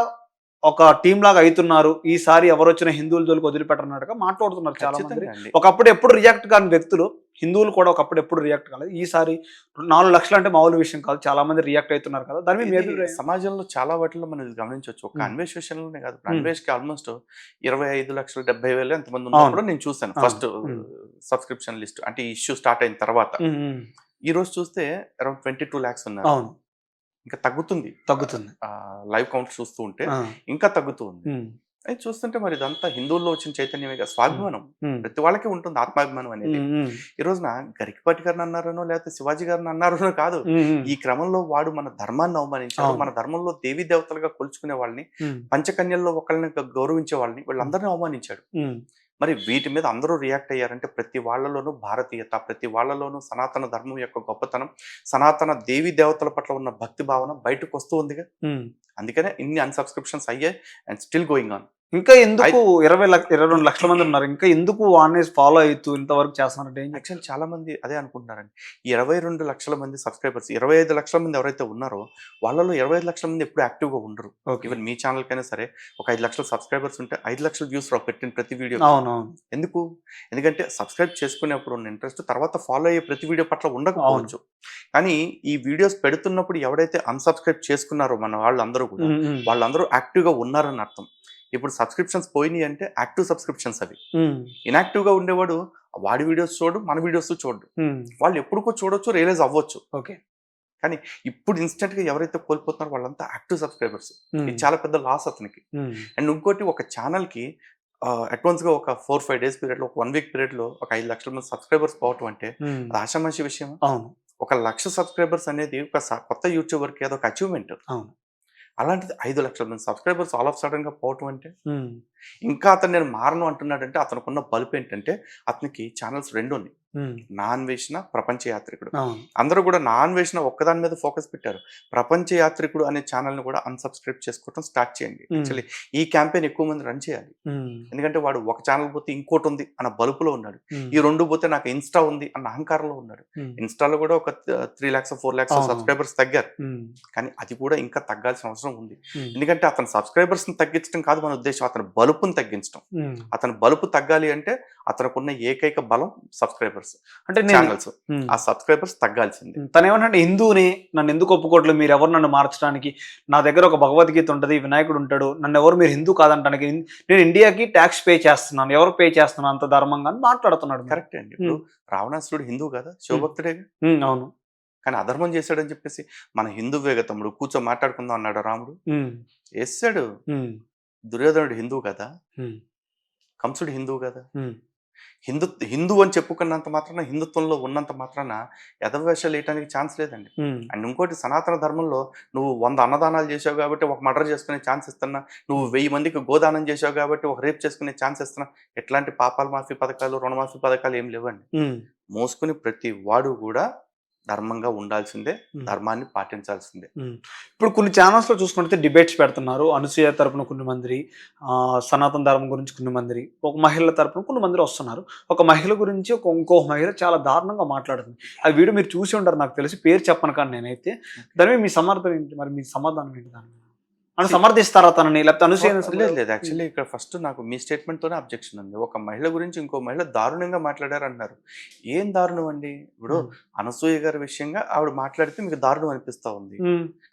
ఒక టీం లాగా అవుతున్నారు, ఈసారి ఎవరు వచ్చిన హిందువుల జోలికి వదిలిపెట్టనట్టుగా మాట్లాడుతున్నారు చాలా మంది. ఖచ్చితంగా అండి. ఒకప్పుడు ఎప్పుడు రియాక్ట్ కాని వ్యక్తులు హిందువులు కూడా ఒకప్పుడు ఎప్పుడు రియాక్ట్ కాలేదు, ఈసారి 4 లక్షలు అంటే మామూలు విషయం కాదు, చాలా మంది రియాక్ట్ అవుతున్నారు కదా. దాని మీద మీ ఇది అభిప్రాయం? సమాజంలో చాలా వాటిలో మనం ఇది గమనించవచ్చు. ఒక ఉమ్. అన్వేష్ విషయంలోనే కాదు, ఇప్పుడు ఉమ్. అన్వేష్కి ఆల్మోస్ట్ 25,70,000 ఎంతమంది ఉన్నప్పుడు నేను చూశాను అవును. ఫస్ట్ సబ్స్క్రిప్షన్ లిస్ట్, అంటే ఈ ఇష్యూ స్టార్ట్ అయిన తర్వాత. ఉమ్, ఉమ్. ఈ రోజు చూస్తే అరౌండ్ 22 lakhs ఉన్నారు. అవును, ఇంకా తగ్గుతుంది. తగ్గుతుంది. లైవ్ కౌంట్ చూస్తూ ఉంటే ఆ. ఇంకా తగ్గుతుంది. ఉమ్, అది చూస్తుంటే మరి ఇదంతా హిందువుల్లో వచ్చిన చైతన్యమే కదా. స్వాభిమానం ఉమ్, ప్రతి వాళ్ళకి ఉంటుంది, ఆత్మాభిమానం అనేది. ఉమ్, ఉమ్, ఈ రోజున గరికపాటి గారిని అన్నారనో లేకపోతే శివాజీ గారిని అన్నారనో కాదు, ఉమ్, ఈ క్రమంలో వాడు మన ధర్మాన్ని అవమానించాడు. అవును. మన ధర్మంలో దేవీ దేవతలుగా కొలుచుకునే వాళ్ళని, ఉమ్, పంచకన్యల్లో ఒకళ్ళని గౌరవించే వాళ్ళని, వీళ్ళందరినీ అవమానించాడు. ఉమ్, మరి వీటి మీద అందరూ రియాక్ట్ అయ్యారంటే ప్రతి వాళ్ళలోనూ భారతీయత, ప్రతి వాళ్ళలోనూ సనాతన ధర్మం యొక్క గొప్పతనం, సనాతన దేవీ దేవతల పట్ల ఉన్న భక్తి భావన బయటకు వస్తూ ఉందిగా. ఉమ్. అందుకనే ఇన్ని అన్సబ్స్క్రిప్షన్స్ అయ్యాయి అండ్ స్టిల్ గోయింగ్ ఆన్. ఇంకా ఎందుకు 22 లక్షల మంది ఉన్నారు, ఇంకా ఎందుకు వాడిని ఫాలో అవుతూ ఇంతవరకు చేస్తున్నారంటే ఏం చెప్తారు? యాక్చువల్ చాలా మంది అదే అనుకుంటున్నారండి. ఈ 22 లక్షల మంది సబ్స్క్రైబర్స్, 25 లక్షల మంది ఎవరైతే ఉన్నారో వాళ్ళలో 25 లక్షల మంది ఎప్పుడు యాక్టివ్గా ఉండరు. ఓకే. ఈవెన్ మీ ఛానల్ కైనా సరే ఒక 5 లక్షల సబ్స్క్రైబర్స్ ఉంటే 5 లక్షల వ్యూస్ రావు పెట్టిన ప్రతి వీడియో. అవునవును. ఎందుకు? ఎందుకంటే సబ్స్క్రైబ్ చేసుకునేప్పుడు ఉన్న ఇంట్రెస్ట్ తర్వాత ఫాలో అయ్యే ప్రతి వీడియో పట్ల ఉండకపోవచ్చు. కానీ ఈ వీడియోస్ పెడుతున్నప్పుడు ఎవరైతే అన్సబ్స్క్రైబ్ చేసుకున్నారో మన వాళ్ళందరూ కూడా, ఉమ్, ఉమ్, వాళ్ళందరూ యాక్టివ్గా ఉన్నారని అర్థం. ఇప్పుడు సబ్స్క్రిప్షన్స్ పోయినాయి అంటే యాక్టివ్ సబ్స్క్రిప్షన్స్ అవి. ఉమ్, ఇన్యాక్టివ్గా ఉండేవాడు వాడి వీడియోస్ చూడు, మన వీడియోస్ చూడు. ఉమ్. వాళ్ళు ఎప్పుడుకో చూడొచ్చు, రియలైజ్ అవ్వచ్చు. ఓకే. కానీ ఇప్పుడు ఇన్స్టెంట్గా ఎవరైతే కోల్పోతున్నారో వాళ్ళంతా యాక్టివ్ సబ్స్క్రైబర్స్. ఉమ్, ఇది చాలా పెద్ద లాస్ అతనికి. ఉమ్, అండ్ ఇంకోటి, ఒక ఛానల్కి అడ్వాన్స్గా ఒక 4-5 days పీరియడ్లో, ఒక 1 week పీరియడ్లో ఒక 5 లక్షల మంది సబ్స్క్రైబర్స్ పోవటం అంటే ఉమ్. అది ఆషామాషి విషయం. అవును, 1 లక్ష సబ్స్క్రైబర్స్ అనేది ఒక కొత్త యూట్యూబర్కి ఏదో ఒక అచీవ్మెంట్. అవును. అలాంటిది 5 లక్షల మంది సబ్స్క్రైబర్స్ ఆల్ ఆఫ్ సడన్గా పోవటం అంటే, ఉమ్, ఇంకా అతను నేను మారను అంటున్నాడంటే అతనుకున్న బల్బ్ ఏంటంటే అతనికి ఛానల్స్ 2 ఉన్నాయి. ఉమ్. నా అన్వేషణ, ప్రపంచ యాత్రికుడు. అవును. అందరూ కూడా నా అన్వేషణ ఒక్కదాని మీద ఫోకస్ పెట్టారు. ప్రపంచ యాత్రికుడు అనే ఛానల్ని కూడా అన్సబ్స్క్రైబ్ చేసుకోవడం స్టార్ట్ చేయండి. యాక్చువల్లీ ఈ క్యాంపెయిన్ ఎక్కువ మంది రన్ చేయాలి. ఉమ్, ఎందుకంటే వాడు ఒక ఛానల్ పోతే ఇంకోటి ఉంది అన్న బలుపులో ఉన్నాడు, ఉమ్, ఈ 2 పోతే నాకు ఇన్స్టా ఉంది అన్న అహంకారంలో ఉన్నాడు. ఉమ్, ఇన్స్టాలో కూడా ఒక 3 lakhs 4 lakhs అవును. సబ్స్క్రైబర్స్ తగ్గారు. ఉమ్, కానీ అది కూడా ఇంకా తగ్గాల్సిన అవసరం ఉంది. ఉమ్, ఎందుకంటే అతని సబ్స్క్రైబర్స్ని తగ్గించడం కాదు మన ఉద్దేశం, అతని బలుపుని తగ్గించడం. ఉమ్. అతని బలుపు తగ్గాలి అంటే అతనుకున్న ఏకైక బలం సబ్స్క్రైబర్స్, అంటే నేను ఛానల్స్. ఆ సబ్స్క్రైబర్స్ తగ్గాల్సిందే. తను ఏమంటే హిందువుని, నన్ను ఎందుకు ఒప్పుకోవట్లేదు, మీరు ఎవరు నన్ను మార్చడానికి, నా దగ్గర ఒక భగవద్గీత ఉంటుంది, వినాయకుడు ఉంటాడు, నన్ను ఎవరు మీరు హిందూ కాదంటానికి, నేను ఇండియాకి ట్యాక్స్ పే చేస్తున్నాను, ఎవరు పే చేస్తున్నాను అంత ధర్మంగా అని మాట్లాడుతున్నాడు. కరెక్ట్ అండి. ఇప్పుడు రావణాసురుడు హిందూ కదా, శివభక్తుడేగా. అవును. కానీ అధర్మం చేశాడని చెప్పేసి మన హిందువేగా తమ్ముడు కూర్చో మాట్లాడుకుందాం అన్నాడు రాముడు. వేసాడు. దుర్యోధనుడు హిందూ కదా, కంసుడు హిందూ కదా. హిందూ అని చెప్పుకున్నంత మాత్రాన, హిందుత్వంలో ఉన్నంత మాత్రాన ఎదవేషాలు వేయడానికి ఛాన్స్ లేదండి. అండ్ ఇంకోటి, సనాతన ధర్మంలో నువ్వు 100 అన్నదానాలు చేసావు కాబట్టి ఒక మర్డర్ చేసుకునే ఛాన్స్ ఇస్తున్నా, నువ్వు 1000 మందికి గోదానం చేసావు కాబట్టి ఒక రేప్ చేసుకునే ఛాన్స్ ఇస్తున్నా. ఎట్లాంటి పాపాల మాఫీ పథకాలు, రుణమాఫీ పథకాలు ఏం లేవండి. మోసుకుని ప్రతి వాడు కూడా ధర్మంగా ఉండాల్సిందే, ధర్మాన్ని పాటించాల్సిందే. ఇప్పుడు కొన్ని ఛానల్స్ లో చూసుకుంటే డిబేట్స్ పెడుతున్నారు. అనసూయ తరపున కొన్ని మంది, సనాతన ధర్మం గురించి కొన్ని మంది, ఒక మహిళల తరపున కొన్ని మంది వస్తున్నారు. ఒక మహిళ గురించి ఇంకో మహిళ చాలా దారుణంగా మాట్లాడుతుంది. ఆ వీడియో మీరు చూసి ఉంటారు నాకు తెలిసి, పేరు చెప్పను కానీ నేనైతే. దాని మీద మీ సమర్థన ఏంటి, మరి మీ సమాధానం ఏంటి దాని మీద? అని సమర్థిస్తారా తనని, లేకపోతే అనసూయ లేదు లేదు యాక్చువల్లీ ఇక్కడ ఫస్ట్ నాకు మీ స్టేట్మెంట్ తోనే అబ్జెక్షన్ ఉంది. ఒక మహిళ గురించి ఇంకో మహిళ దారుణంగా మాట్లాడారు అంటున్నారు. ఏం దారుణం అండి? ఇప్పుడు అనసూయ గారి విషయంగా ఆవిడ మాట్లాడితే మీకు దారుణం అనిపిస్తా ఉంది.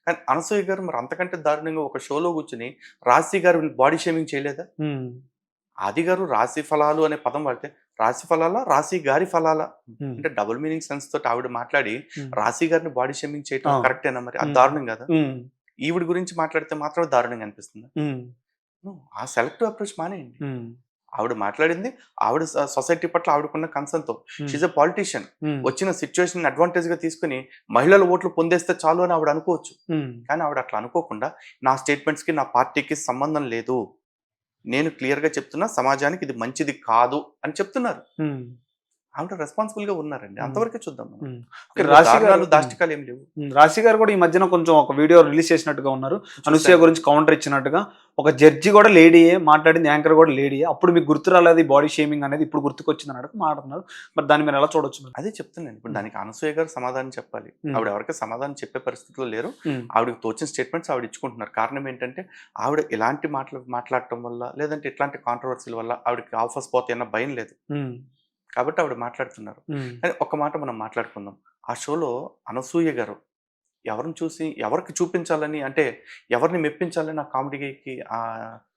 కానీ అనసూయ గారు మరి అంతకంటే దారుణంగా ఒక షోలో కూర్చుని రాశి గారు బాడీ షేమింగ్ చేయలేదా? ఆది గారు రాశి ఫలాలు అనే పదం వాడితే రాశి ఫలాలా రాశి గారి ఫలాలా అంటే డబుల్ మీనింగ్ సెన్స్ తోటి ఆవిడ మాట్లాడి రాశి గారిని బాడీ షేమింగ్ చేయటం కరెక్టేనా? మరి అది దారుణం కదా. ఈవిడ గురించి మాట్లాడితే మాత్రం దారుణంగా అనిపిస్తుంది. ఆ సెలెక్టివ్ అప్రోచ్ మానేయండి. ఆవిడ మాట్లాడింది ఆవిడ సొసైటీ పట్ల ఆవిడకున్న కన్సర్న్ తో. She's a politician. వచ్చిన సిచ్యువేషన్ అడ్వాంటేజ్ గా తీసుకుని మహిళల ఓట్లు పొందేస్తే చాలు అని ఆవిడ అనుకోవచ్చు. కానీ ఆవిడ అట్లా అనుకోకుండా నా స్టేట్మెంట్స్ కి నా పార్టీకి సంబంధం లేదు, నేను క్లియర్ గా చెప్తున్నా, సమాజానికి ఇది మంచిది కాదు అని చెప్తున్నారు. ఆవిడ రెస్పాన్సిబుల్ గా ఉన్నారండి. అంతవరకే చూద్దాం. దాష్టికాలు ఏం లేవు. రాశి గారు కూడా ఈ మధ్యన కొంచెం ఒక వీడియో రిలీజ్ చేసినట్టుగా ఉన్నారు, అనసూయ గురించి కౌంటర్ ఇచ్చినట్టుగా. ఒక జడ్జి కూడా లేడీయే మాట్లాడింది, యాంకర్ కూడా లేడీయే. అప్పుడు మీకు గుర్తు రాలేదు బాడీ షేమింగ్ అనేది, ఇప్పుడు గుర్తుకొచ్చింది అన్నట్టు మాట్లాడుతున్నారు. మరి దాన్ని మీరు ఎలా చూడొచ్చు? అదే చెప్తున్నాను. ఇప్పుడు దానికి అనసూయ గారు సమాధానం చెప్పాలి. ఆవిడ ఎవరికి సమాధానం చెప్పే పరిస్థితిలో లేరు. ఆవిడకి తోచిన స్టేట్మెంట్స్ ఆవిడ ఇచ్చుకుంటున్నారు. కారణం ఏంటంటే ఆవిడ ఇలాంటి మాట్లాడటం వల్ల, లేదంటే ఇట్లాంటి కాంట్రవర్సీల వల్ల ఆవిడకి ఆఫర్స్ పోతే అన్న భయం లేదు కాబట్టి ఆవిడ మాట్లాడుతున్నారు. కానీ ఒక మాట మనం మాట్లాడుకుందాం. ఆ షోలో అనసూయ గారు ఎవరిని చూసి ఎవరికి చూపించాలని, అంటే ఎవరిని మెప్పించాలని ఆ కామెడీకి ఆ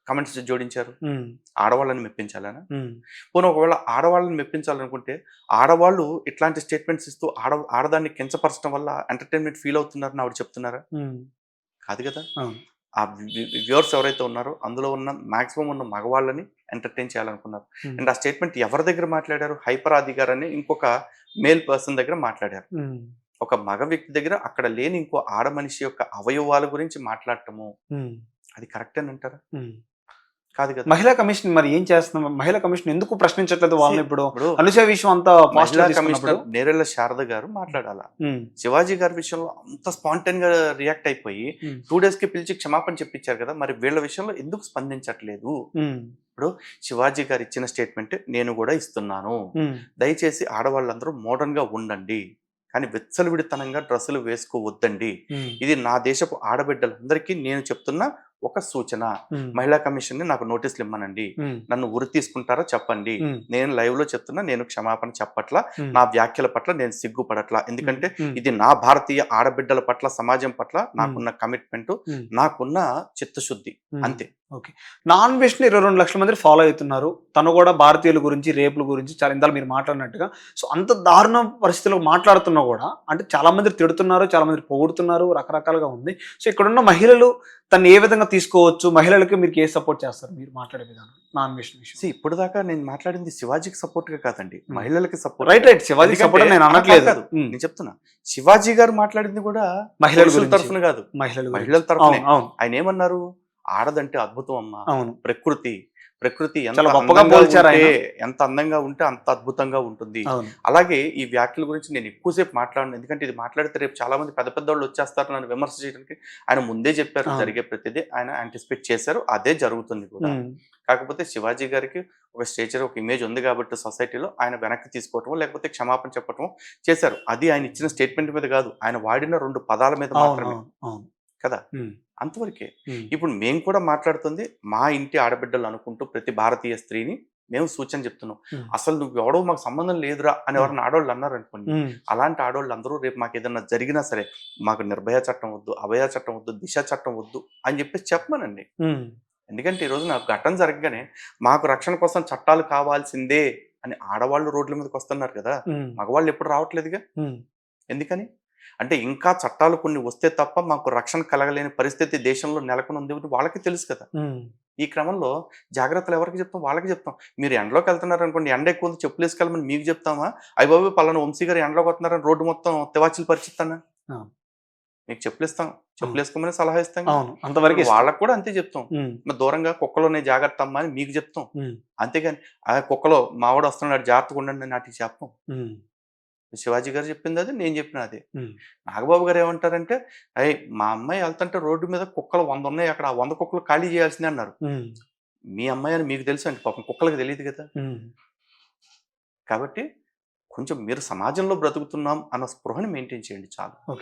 కామెంట్స్ జోడించారు? ఆడవాళ్ళని మెప్పించాలనా? పోనీ ఒకవేళ ఆడవాళ్ళని మెప్పించాలనుకుంటే ఆడవాళ్ళు ఇట్లాంటి స్టేట్మెంట్స్ ఇస్తూ ఆడదాన్ని కించపరచడం వల్ల ఎంటర్టైన్మెంట్ ఫీల్ అవుతున్నారని ఆవిడ చెప్తున్నారా? కాదు కదా. ఆ వ్యూవర్స్ ఎవరైతే ఉన్నారో అందులో ఉన్న మాక్సిమం ఉన్న మగవాళ్ళని ఎంటర్టైన్ చేయాలనుకున్నారు. అండ్ ఆ స్టేట్మెంట్ ఎవరి దగ్గర మాట్లాడారు? హైపర్ ఆది గారు అని ఇంకొక మేల్ పర్సన్ దగ్గర మాట్లాడారు. ఒక మగ వ్యక్తి దగ్గర అక్కడ లేని ఇంకో ఆడ మనిషి యొక్క అవయవాల గురించి మాట్లాడటము అది కరెక్ట్ అని అంటారా? కాదు కదా. మహిళా కమిషన్ మరి ఏం చేస్తున్నాం? మహిళా కమిషన్ ఎందుకు ప్రశ్నించట్లేదు వాళ్ళని? ఇప్పుడు అనసూయ విషయం అంతా మహిళా కమిషనర్ నేరెళ్ల శారద గారు మాట్లాడాలా? శివాజీ గారి విషయంలో అంత స్పాంటైన్ గా రియాక్ట్ అయిపోయి 2 days కి పిలిచి క్షమాపణ చెప్పించారు కదా, మరి వీళ్ళ విషయంలో ఎందుకు స్పందించట్లేదు? ఇప్పుడు శివాజీ గారు ఇచ్చిన స్టేట్మెంట్ నేను కూడా ఇస్తున్నాను, దయచేసి ఆడవాళ్ళందరూ మోడర్న్ గా ఉండండి, కానీ విచ్చలవిడితనంగా డ్రెస్సులు వేసుకోవద్దండి. ఇది నా దేశపు ఆడబిడ్డలందరికీ నేను చెప్తున్న ఒక సూచన. మహిళా కమిషన్ ని నాకు నోటీసులు ఇమ్మనండి, నన్ను ఉరి తీసుకుంటారా చెప్పండి, నేను లైవ్ లో చెప్తున్నా, నేను క్షమాపణ చెప్పట్లా, నా వ్యాఖ్యల పట్ల నేను సిగ్గుపడట్లా, ఎందుకంటే ఇది నా భారతీయ ఆడబిడ్డల పట్ల, సమాజం పట్ల నాకున్న కమిట్మెంట్, నాకున్న చిత్తశుద్ధి, అంతే. ఓకే. నాన్ వెస్ట్ 22 లక్షల మంది ఫాలో అవుతున్నారు. తను కూడా భారతీయుల గురించి, రేపుల గురించి చాలా ఇందాక మీరు మాట్లాడినట్టుగా. సో అంత దారుణ పరిస్థితుల్లో మాట్లాడుతున్నా కూడా అంటే చాలా మంది తిడుతున్నారు, చాలా మంది పొగుడుతున్నారు, రకరకాలుగా ఉంది. సో ఇక్కడున్న మహిళలు తను ఏ విధంగా తీసుకోవచ్చు? మహిళలకి మీరు ఏ సపోర్ట్ చేస్తారు మీరు మాట్లాడే విధానం నాన్ వెస్ట్ విషయం? ఇప్పుడు దాకా నేను మాట్లాడింది శివాజీకి సపోర్ట్ గా కాదండి, మహిళలకి సపోర్ట్. రైట్ శివాజీ సపోర్ట్ నేను అనట్లేదు. నేను చెప్తున్నా శివాజీ గారు మాట్లాడింది కూడా మహిళల తరఫున కాదు, మహిళల తరఫున. ఆయన ఏమన్నారు? ఆడదంటే అద్భుతం అమ్మా, ప్రకృతి ఎంత అందంగా ఉంటే అంత అద్భుతంగా ఉంటుంది. అలాగే ఈ వ్యాఖ్యల గురించి నేను ఎక్కువసేపు మాట్లాడను, ఎందుకంటే ఇది మాట్లాడితే రేపు చాలా మంది పెద్ద పెద్ద వాళ్ళు వచ్చేస్తారు నన్ను విమర్శ చేయడానికి. ఆయన ముందే చెప్పారు జరిగే ప్రతిదీ ఆయన యాంటిసిపేట్ చేశారు, అదే జరుగుతుంది కూడా. కాకపోతే శివాజీ గారికి ఒక స్టేచర్, ఒక ఇమేజ్ ఉంది కాబట్టి సొసైటీలో ఆయన వెనక్కి తీసుకోవటం లేకపోతే క్షమాపణ చెప్పటం చేశారు. అది ఆయన ఇచ్చిన స్టేట్మెంట్ మీద కాదు, ఆయన వాడిన 2 పదాల మీద మాత్రమే కదా, అంతవరకే. ఇప్పుడు మేము కూడా మాట్లాడుతుంది మా ఇంటి ఆడబిడ్డలు అనుకుంటూ ప్రతి భారతీయ స్త్రీని మేము సూచన చెప్తున్నాం. అసలు నువ్వు ఎవడో మాకు సంబంధం లేదురా అని ఎవరైనా ఆడవాళ్ళు అన్నారు అనుకోండి, అలాంటి ఆడవాళ్ళు అందరూ రేపు మాకు ఏదైనా జరిగినా సరే మాకు నిర్భయ చట్టం వద్దు, అభయ చట్టం వద్దు, దిశ చట్టం వద్దు అని చెప్పేసి చెప్పమనండి. ఎందుకంటే ఈరోజు నాకు ఘటన జరగగానే మాకు రక్షణ కోసం చట్టాలు కావాల్సిందే అని ఆడవాళ్ళు రోడ్ల మీదకి వస్తున్నారు కదా, మగవాళ్ళు ఎప్పుడు రావట్లేదుగా. ఎందుకని అంటే ఇంకా చట్టాలు కొన్ని వస్తే తప్ప మాకు రక్షణ కలగలేని పరిస్థితి దేశంలో నెలకొని ఉంది వాళ్ళకి తెలుసు కదా. ఈ క్రమంలో జాగ్రత్తలు ఎవరికి చెప్తాం? వాళ్ళకి చెప్తాం. మీరు ఎండలోకి వెళ్తున్నారు అనుకోండి, ఎండ ఎక్కువ చెప్పులు వేసుకెళ్ళమని మీకు చెప్తామా? అయ్య బాబు పలానా వంశీ గారు ఎండలోకి వస్తున్నారని రోడ్డు మొత్తం తివాచీలు పరిచిస్తానా? మీకు చెప్పులు ఇస్తాం, చెప్పులు వేసుకోమని సలహా ఇస్తాం. అంతవరకు వాళ్ళకి కూడా అంతే చెప్తాం. మరి దూరంగా కుక్కలోనే జాగ్రత్త అమ్మా అని మీకు చెప్తాం. అంతేగాని ఆ కుక్కలో మావాడు వస్తున్నాడు జాగ్రత్తగా ఉండండి నాటికి చెప్పం. శివాజీ గారు చెప్పింది అది, నేను చెప్పిన అదే. నాగబాబు గారు ఏమంటారంటే, అయ్యి మా అమ్మాయి వెళ్తుంటే రోడ్డు మీద కుక్కలు 100 ఉన్నాయి, అక్కడ 100 కుక్కలు ఖాళీ చేయాల్సిందే అన్నారు. మీ అమ్మాయి అని మీకు తెలుసు అండి, పాపం కుక్కలకు తెలియదు కదా. కాబట్టి కొంచెం మీరు సమాజంలో బ్రతుకుతున్నాం అన్న స్పృహని మెయింటైన్ చేయండి చాలు.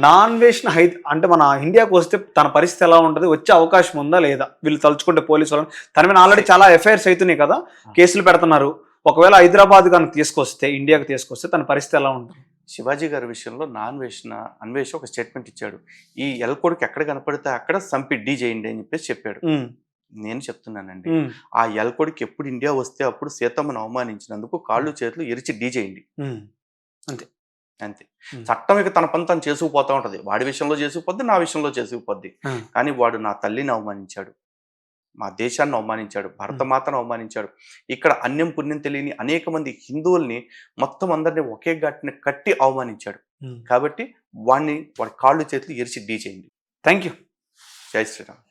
నాన్వేషన్ అంటే మన ఇండియాకు వస్తే తన పరిస్థితి ఎలా ఉంటుంది, వచ్చే అవకాశం ఉందా లేదా, వీళ్ళు తలుచుకుంటే పోలీసు వాళ్ళని తన మీద ఆల్రెడీ చాలా ఎఫ్ఐఆర్స్ అవుతున్నాయి కదా, కేసులు పెడుతున్నారు. ఒకవేళ హైదరాబాద్ కనుక తీసుకొస్తే, ఇండియాకి తీసుకొస్తే తన పరిస్థితి ఎలా ఉంటుంది? శివాజీ గారి విషయంలో అన్వేష్ ఒక స్టేట్మెంట్ ఇచ్చాడు. ఈ ఎల్కోడికి ఎక్కడ కనపడితే అక్కడ సంపి డీ చేయండి అని చెప్పేసి చెప్పాడు. నేను చెప్తున్నానండి, ఆ ఎల్కోడికి ఎప్పుడు ఇండియా వస్తే అప్పుడు సీతమ్మను అవమానించినందుకు కాళ్ళు చేతులు ఎరిచి డీ చేయండి. అంతే అంతే. చట్టం ఇక తన పని తను చేసుకుపోతా ఉంటది. వాడి విషయంలో చేసుకుపోద్ది, నా విషయంలో చేసుకుపోద్ది. కానీ వాడు నా తల్లిని అవమానించాడు, మా దేశాన్ని అవమానించాడు, భరతమాతను అవమానించాడు. ఇక్కడ అన్యం పుణ్యం తెలియని అనేక మంది హిందువుల్ని మొత్తం అందరినీ ఒకే ఘాటిని కట్టి అవమానించాడు. కాబట్టి వాడి కాళ్ళు చేతులు ఎరిచి డీ చేయండి. Thank you. జై శ్రీరామ్.